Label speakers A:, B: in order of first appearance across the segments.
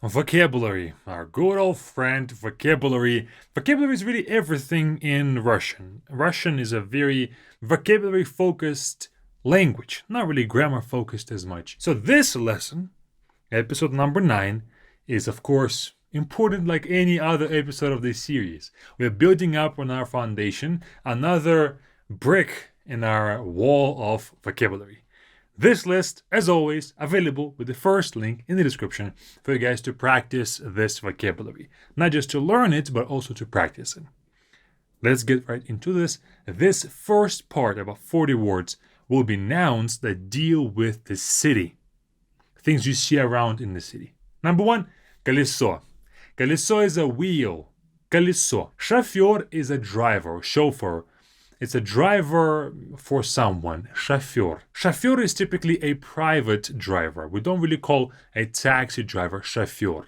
A: Vocabulary, our good old friend vocabulary. Vocabulary is really everything in Russian. Russian is a very vocabulary focused language, not really grammar focused as much. So, this lesson, episode number 9, is of course important like any other episode of this series. We're building up on our foundation, another brick in our wall of vocabulary. This list, as always, available with the first link in the description for you guys to practice this vocabulary. Not just to learn it, but also to practice it. Let's get right into this. This first part, about 40 words, will be nouns that deal with the city. Things you see around in the city. Number 1, колесо. Колесо is a wheel. Колесо. Шофер is a driver, chauffeur. It's a driver for someone, chauffeur. Chauffeur is typically a private driver. We don't really call a taxi driver chauffeur.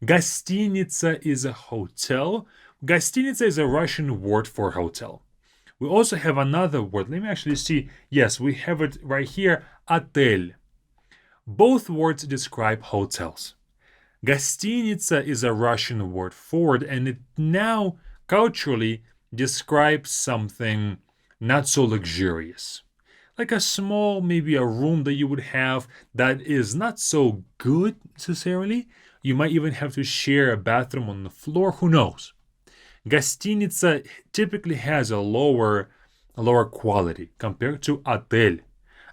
A: Гостиница is a hotel. Гостиница is a Russian word for hotel. We also have another word. Let me actually see. Yes, we have it right here. Отель. Both words describe hotels. Гостиница is a Russian word for it, and it now culturally describes something not so luxurious. Like a small, maybe a room that you would have that is not so good necessarily. You might even have to share a bathroom on the floor, who knows? Гостиница typically has a lower quality compared to отель.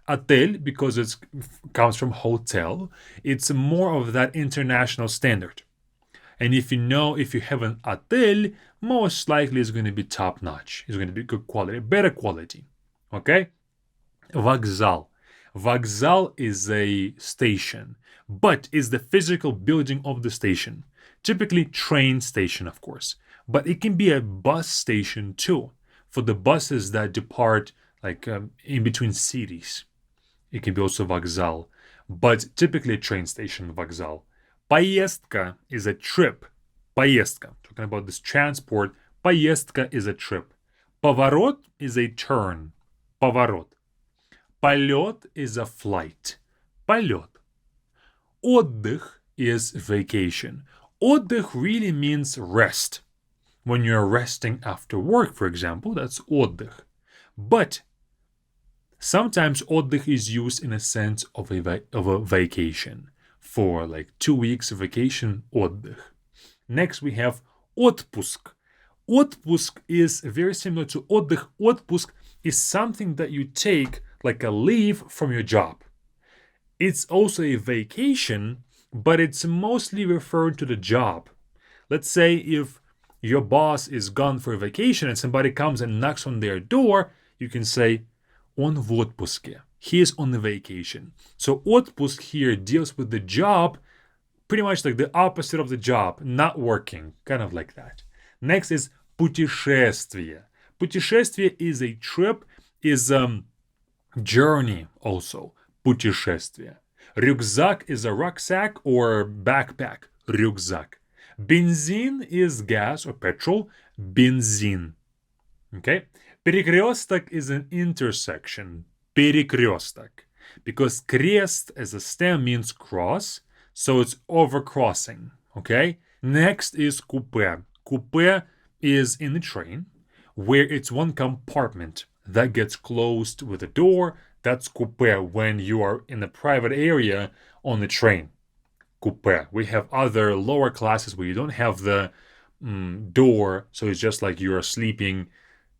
A: Отель, because it comes from hotel, it's more of that international standard. And if you have an hotel, most likely it's going to be top notch. It's going to be good quality, better quality. Okay? Вокзал. Вокзал is a station, but is the physical building of the station. Typically train station, of course. But it can be a bus station too, for the buses that depart like in between cities. It can be also вокзал, but typically a train station, вокзал. Поездка is a trip. Поездка. Talking about this transport. Поездка is a trip. Поворот is a turn. Поворот. Полет is a flight. Полет. Отдых is vacation. Отдых really means rest. When you're resting after work, for example, that's отдых. But sometimes отдых is used in a sense of a vacation. For like 2 weeks of vacation, отдых. Next we have отпуск. Отпуск is very similar to отдых. Отпуск is something that you take like a leave from your job. It's also a vacation, but it's mostly referred to the job. Let's say if your boss is gone for a vacation and somebody comes and knocks on their door, you can say он в отпуске. He is on the vacation. So отпуск here deals with the job, pretty much like the opposite of the job, not working, kind of like that. Next is путешествие. Путешествие is a trip, is journey also. Путешествие. Рюкзак is a rucksack or backpack. Рюкзак. Бензин is gas or petrol. Бензин. Okay? Перекресток is an intersection. Перекресток. Because крест as a stem means cross, so it's overcrossing. Okay? Next is купе. Купе is in the train, where it's one compartment that gets closed with a door. That's купе when you are in a private area on the train. Купе. We have other lower classes where you don't have the door, so it's just like you are sleeping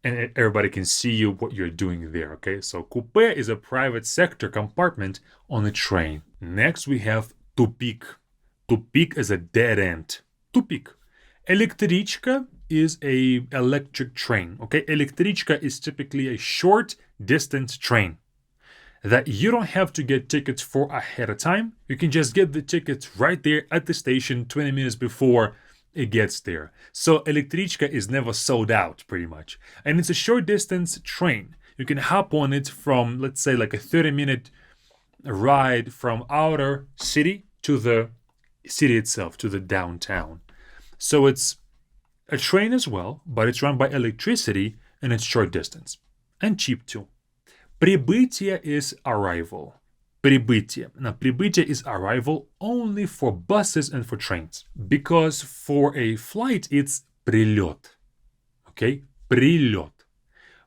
A: and everybody can see you what you're doing there. Okay, so купе is a private sector compartment on a train. Next we have тупик. Тупик is a dead end. Тупик. Электричка is a electric train. Okay, электричка is typically a short distance train that you don't have to get tickets for ahead of time. You can just get the tickets right there at the station 20 minutes before it gets there. So электричка is never sold out pretty much. And it's a short distance train. You can hop on it from, let's say, like a 30-minute ride from outer city to the city itself, to the downtown. So it's a train as well, but it's run by electricity and it's short distance and cheap too. Прибытие is arrival. Прибытие. Now, прибытие is arrival only for buses and for trains. Because for a flight, it's прилет. Okay? Прилет.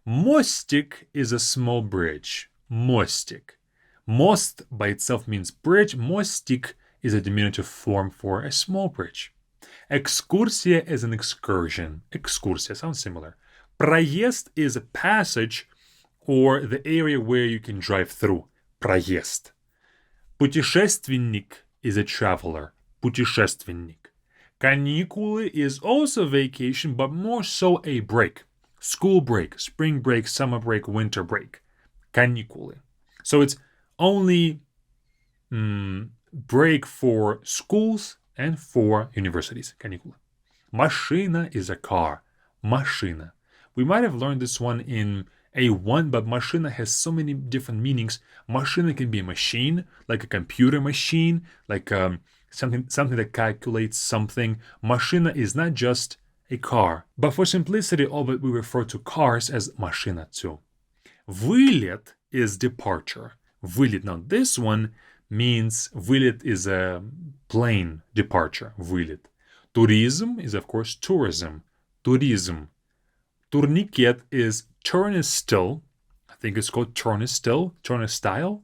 A: Мостик is a small bridge. Мостик. Most by itself means bridge. Мостик is a diminutive form for a small bridge. Экскурсия is an excursion. Экскурсия sounds similar. Проезд is a passage or the area where you can drive through. Проезд. Путешественник is a traveler. Путешественник. Каникулы is also vacation, but more so a break. School break, spring break, summer break, winter break. Каникулы. So it's only break for schools and for universities. Каникулы. Машина is a car. Машина. We might have learned this one in A1, but машина has so many different meanings. Машина can be a machine, like a computer machine, like something that calculates something. Машина is not just a car. But for simplicity of it, we refer to cars as машина too. Вылет is departure. Вылет. Now this one means вылет is a plane departure. Вылет. Tourism is of course tourism. Tourism. Турникет is turnstile. I think it's called turnstile. Turnstile.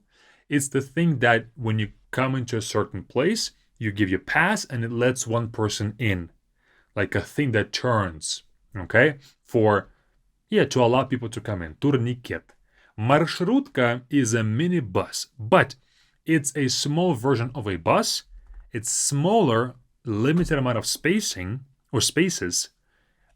A: It's the thing that when you come into a certain place, you give your pass and it lets one person in. Like a thing that turns. Okay? To allow people to come in. Турникет. Маршрутка is a mini bus, but it's a small version of a bus. It's smaller, limited amount of spacing or spaces,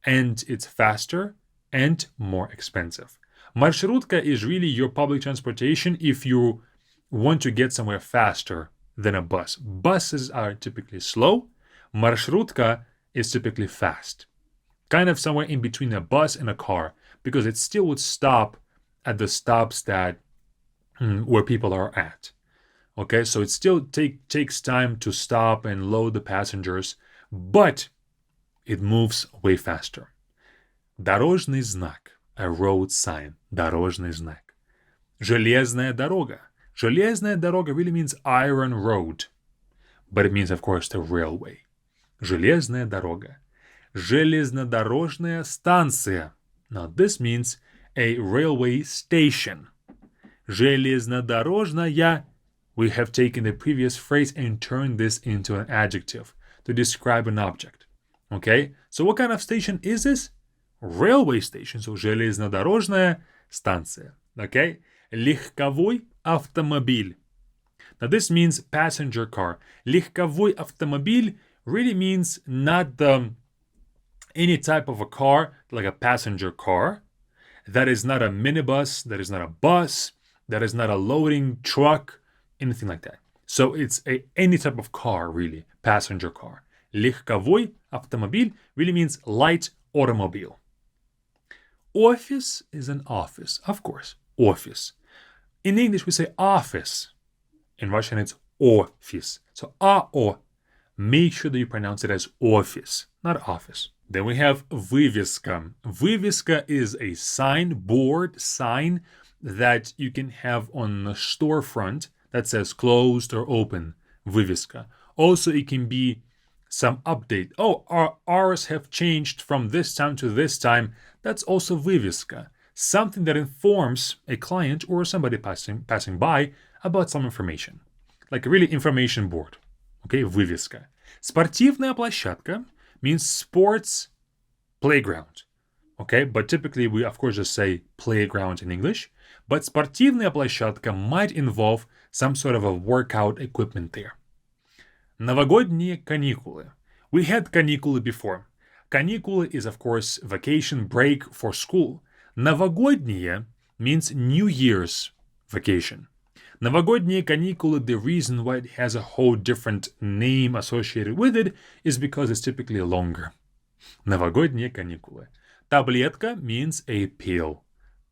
A: and it's faster and more expensive. Маршрутка is really your public transportation if you want to get somewhere faster than a bus. Buses are typically slow. Маршрутка is typically fast. Kind of somewhere in between a bus and a car, because it still would stop at the stops that where people are at. Okay, so it still takes time to stop and load the passengers, but it moves way faster. Дорожный знак, a road sign, дорожный знак. Железная дорога. Железная дорога really means iron road, but it means, of course, the railway. Железная дорога. Железнодорожная станция. Now this means a railway station. Железнодорожная. We have taken the previous phrase and turned this into an adjective to describe an object. Okay? So what kind of station is this? Railway station. So железнодорожная станция. Okay? Легковой автомобиль. Now this means passenger car. Легковой автомобиль really means not any type of a car, like a passenger car. That is not a minibus, that is not a bus, that is not a loading truck, anything like that. So it's any type of car, really, passenger car. Легковой автомобиль really means light automobile. Office is an office, of course, office. In English, we say office. In Russian, it's office. So AO. Make sure that you pronounce it as office, not office. Then we have вывеска. Вывеска is a sign, board, sign that you can have on a storefront that says closed or open. Вывеска. Also, it can be some update. Oh, our hours have changed from this time to this time. That's also вывеска. Something that informs a client or somebody passing by about some information. Like a really information board. Okay, вывеска. Спортивная площадка means sports playground. Okay, but typically we of course just say playground in English. But спортивная площадка might involve some sort of a workout equipment there. Новогодние каникулы. We had каникулы before. Каникулы is of course vacation break for school. Новогодние means New Year's vacation. Новогодние каникулы, the reason why it has a whole different name associated with it is because it's typically longer. Новогодние каникулы. Таблетка means a pill.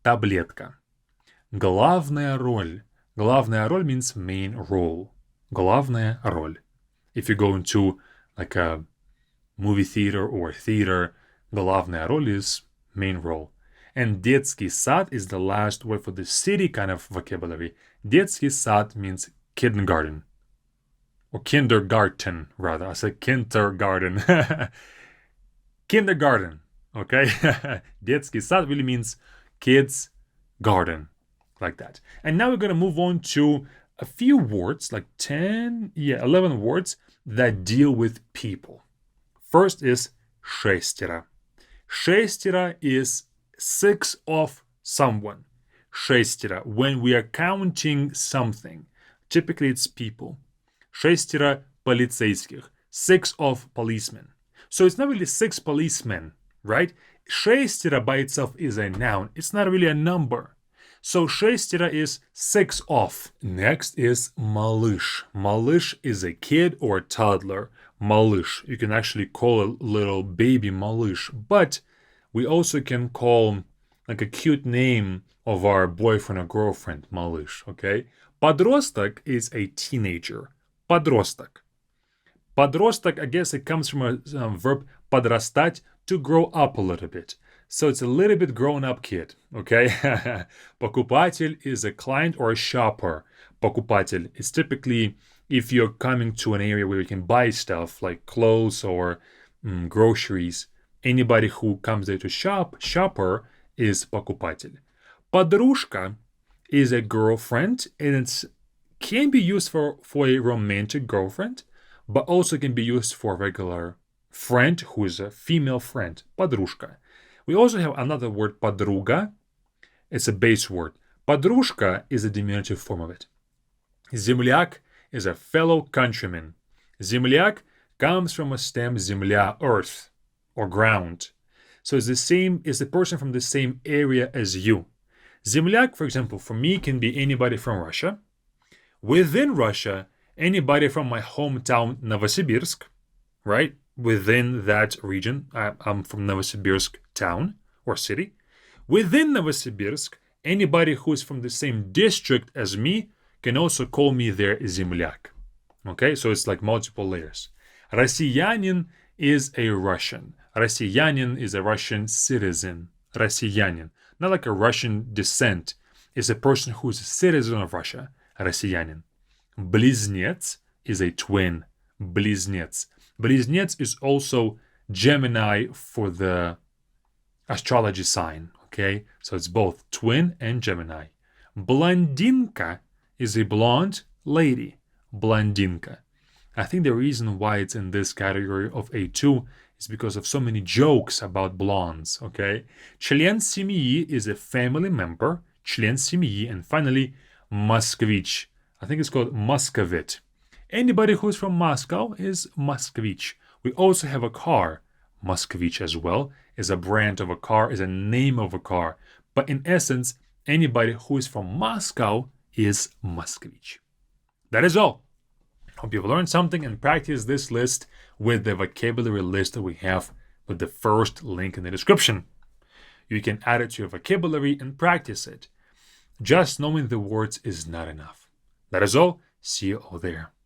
A: Таблетка. Главная роль. Главная роль means main role. Главная роль. If you go into like a movie theater or theater, главная роль is main role. And детский сад is the last word for the city kind of vocabulary. Детский сад means kindergarten. Or kindergarten, rather. I said kindergarten. Kindergarten, okay? Детский сад really means kids' garden, like that. And now we're going to move on to a few words, like 11 words that deal with people. First is шестеро. Шестеро is 6 of someone. Шестеро, when we are counting something. Typically it's people. Шестеро полицейских. 6 of policemen. So it's not really 6 policemen, right? Шестеро by itself is a noun. It's not really a number. So шестеро is 6 of. Next is малыш. Малыш is a kid or a toddler. Малыш. You can actually call a little baby малыш. But we also can call like a cute name of our boyfriend or girlfriend малыш, okay? Подросток is a teenager. Подросток. Подросток, I guess it comes from a verb подрастать, to grow up a little bit. So it's a little bit grown up kid, okay? Покупатель is a client or a shopper. Покупатель is typically if you're coming to an area where you can buy stuff like clothes or groceries. Anybody who comes there to shop, shopper, is покупатель. Подружка is a girlfriend, and it can be used for a romantic girlfriend, but also can be used for a regular friend who is a female friend. Подружка. We also have another word, подруга. It's a base word. Подружка is a diminutive form of it. Земляк is a fellow countryman. Земляк comes from a stem земля, earth, or ground. So it's the same, it's the person from the same area as you. Земляк, for example, for me can be anybody from Russia. Within Russia, anybody from my hometown, Novosibirsk, right? Within that region, I'm from Novosibirsk town or city. Within Novosibirsk, anybody who is from the same district as me can also call me their земляк. Okay, so it's like multiple layers. Россиянин is a Russian. Россиянин is a Russian citizen. Россиянин. Not like a Russian descent. It's a person who is a citizen of Russia. Россиянин. Близнец is a twin. Близнец. Близнец is also Gemini for the astrology sign. Okay, so it's both twin and Gemini. Блондинка is a blonde lady. Блондинка. I think the reason why it's in this category of A2 is because of so many jokes about blondes, okay? Член семьи is a family member. Член семьи. And finally, москвич. I think it's called Moscovite. Anybody who's from Moscow is Moskvich. We also have a car. Moskvich as well is a brand of a car, is a name of a car. But in essence, anybody who is from Moscow is Moskvich. That is all. Hope you've learned something and practice this list with the vocabulary list that we have with the first link in the description. You can add it to your vocabulary and practice it. Just knowing the words is not enough. That is all. See you all there.